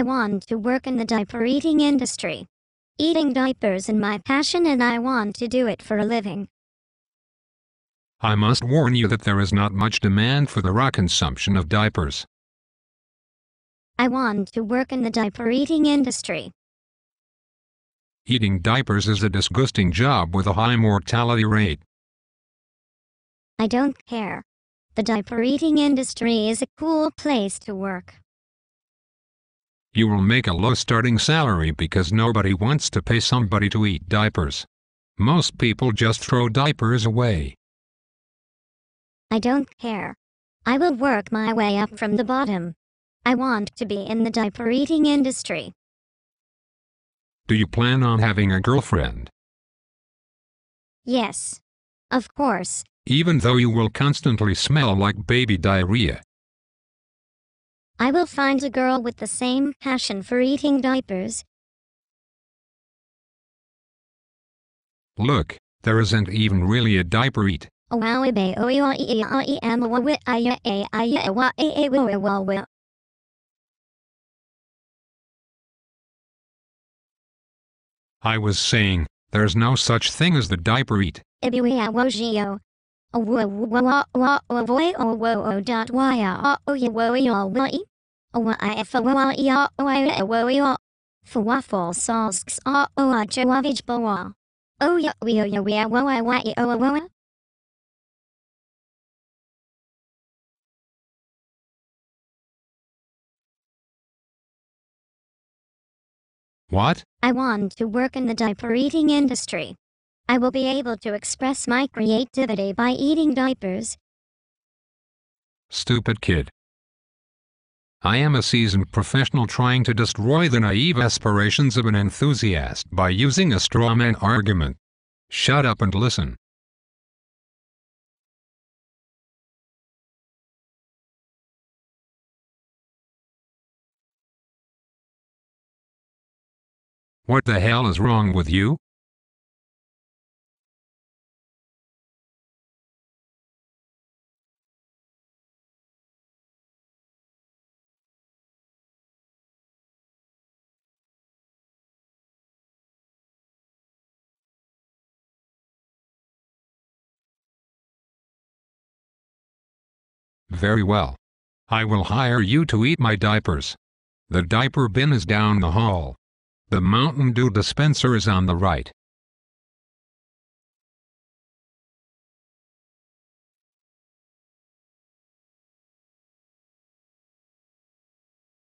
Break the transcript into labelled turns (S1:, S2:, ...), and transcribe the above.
S1: I want to work in the diaper-eating industry. Eating diapers is my passion and I want to do it for a living.
S2: I must warn you that there is not much demand for the raw consumption of diapers.
S1: I want to work in the diaper-eating industry.
S2: Eating diapers is a disgusting job with a high mortality rate.
S1: I don't care. The diaper-eating industry is a cool place to work.
S2: You will make a low starting salary because nobody wants to pay somebody to eat diapers. Most people just throw diapers away.
S1: I don't care. I will work my way up from the bottom. I want to be in the diaper-eating industry.
S2: Do you plan on having a girlfriend?
S1: Yes. Of course.
S2: Even though you will constantly smell like baby diarrhea.
S1: I will find a girl with the same passion for eating diapers.
S2: Look, there isn't even really a diaper eat. I was saying, there's no such thing as the diaper eat. What?
S1: I want to work in the diaper-eating industry. I will be able to express my creativity by eating diapers.
S2: Stupid kid. I am a seasoned professional trying to destroy the naive aspirations of an enthusiast by using a straw man argument. Shut up and listen. What the hell is wrong with you? Very well. I will hire you to eat my diapers. The diaper bin is down the hall. The Mountain Dew dispenser is on the right.